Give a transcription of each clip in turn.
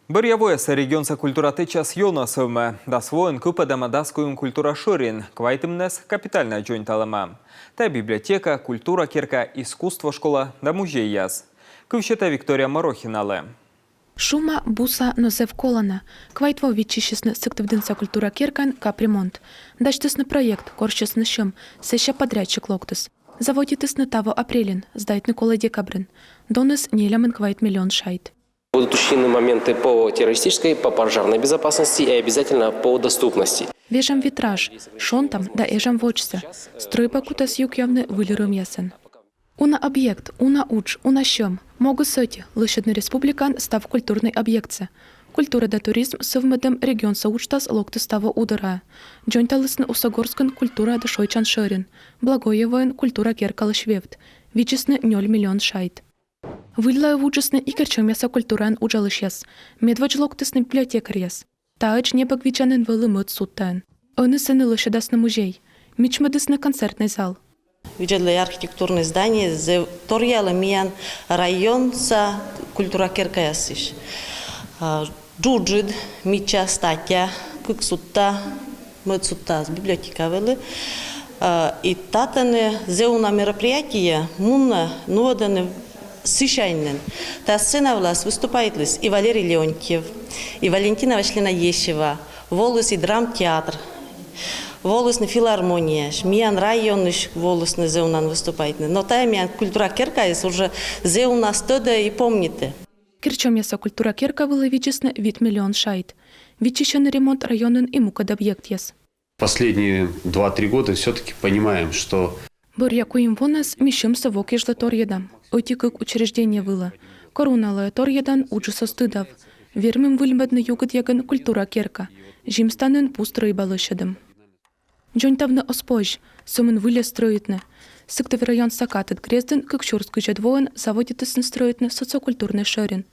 Бір явоясы регионса культураты час йона сövme. Das воин күпадама даскуюн культура шырин. Квайтымнес капитальная джойн талама. Та библиотека, культура керка, искусство школа да музей яз. Кывшета Виктория Морохиналы. Шума буса нозев колана. Квайтво вичищесны сыктывдынса культура керкан капремонт. Дачтысны проект, корщесны шым, сеща подрядчик локтыс. Заводитысны таво апрелин, сдайтны кола декабрин. Доныс нелямын квайт миллион шайт. Будут учтены моменты по террористической, по пожарной безопасности и обязательно по доступности. Вежам витраж, шонтам да эжам вочса. Стройба кутас юг явны вылерым ясен. Уна объект, уна уч, уна щем. Могу соти, лышедный республикан став культурный объектсе. Культура да туризм совмедем регион саучтас локты става удара. Джонталысны усагорскан культура да шойчан шерин. Благоевоен культура керкалы швевт. Вичесны 0 миллион шайт. Выдлаю вуджесны и керчомяса культуран уджалышяс. Медвач локтысны библиотекарьяс. Таыч небак вичанын вылы мыт суттан. Оны сыны лышедас на музей. Мичмадыс на концертный зал. Видели архитектурное здание, торьяла миян район са культура керкаясиш. Джуджид, мича, статья, как сутта, мыт сутта с библиотека вели. И татане зеуна мероприятия, мунна, новоданы, сышайнен. Та сцена влас выступает лис и Валерий Леонтьев, и Валентина Вачлина-Ещева, волос и драмтеатр. Волосна филармония, миян районныш волосны зеунан выступает. Но та миян культура керкаяс уже зеуна стода и помните. Керчомяса культура керка вылы вичесны вид миллион шайт. Вичищен ремонт районын и мукад объект яс. Последние 2-3 года все-таки понимаем, что... Борьякуим вонас мишем совок ежла торьедам. Ойти как учреждение было. Коруналая торьедан уджуса стыдав. Вермим выльбадны югад яган культура керка. Жимстанын пустрый балышедам. Джонтавны оспож, сумын выле строитны. Сыктов район сакатыт грезден, как шурскую жадвоен, заводитысны строитны социокультурный шерин.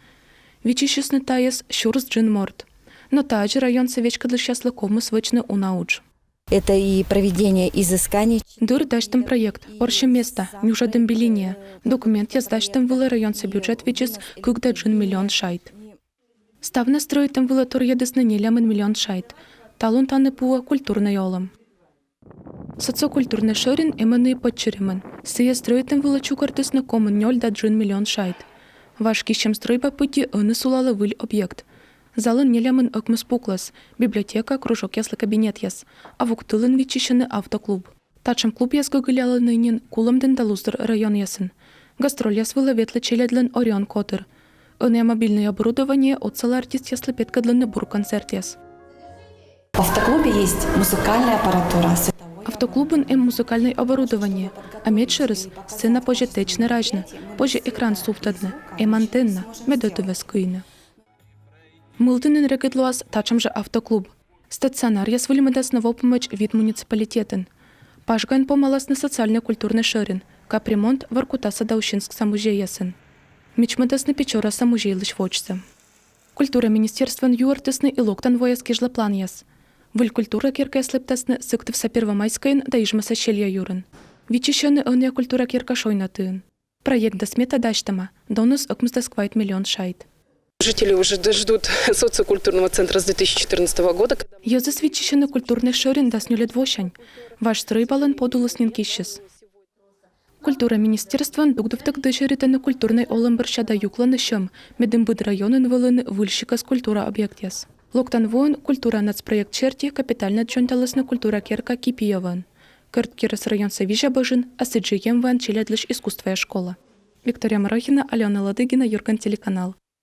Вичищесны таяс шурс джин морд. Но также район совечка для счастливому свычны унауч. Это и проведение изысканий. Дур дачтым проект, орще место, мюжадым белиния. Документ я сдачтым вылы районца бюджет вичес кукда джин миллион шайт. Ставна строитым вылы торьедысны нелямын миллион шайт. Талун таны пуа культурный олам. Социокультурный шерин эманы подчеримын. Сыя строитым вылы чукартысны комын 0,1 миллион шайт. Ваш кищем стройба пути ыны сулалы выль объект. Залын нелямын өкмыс пуклас, библиотека, кружок яслы кабинет яс, а вуктылын вичищены автоклуб. Тачым клуб яс гыгылялы нынен кулымдын талуздыр район ясын. Гастроль яс вылы ветлы челядлын Орион Котыр. Ыны мобильное оборудование отсала артист яслы петкадлыны бур-концерт яс. В автоклубе есть музыкальная аппаратура. Автоклубын музыкальное оборудование, а медшерыс сцена позже течны ражны, позже экран суфтадны, антенна, медотове скуйны. Мылтынын регетлуас тачым же автоклуб. Стационар яс выльмыдас на помощь вид муниципалитетен. Пашгайн помаласны социально-культурный шерин, капремонт Воркутаса Даущинск самужей ясын. Мичмыдас на печора самужей лыш вочса. Культура министерствен юартысны и локтан вояски жлаплан яс. Выль культура керка слептасны сыктывса первомайскайын да ижмаса щелья юрын. Вичищены ыния культура керка шойнатыын. Проект да смета дачтама, донус окмздас квайт миллион шайт. Жители уже ждут социокультурного центра с 2014 года. Йозас вичищены культурный шорин да снюлет вошань. Ваш стройбалын подулыснен кищес. Культура министерствен дугдывтык дышеританы культурный олым біршада юкланы шым, медым быд районын вылыны выльщика с культура объект яс. Локтан воин культура нацпроект черти капитально джонталысны культура керка Кипиеван. Кырт кирас район Савижа быжын, а сыджием ван челядлыш искусствая школа. Виктория Морохина, Алена Ладыгина, Юрган телеканал.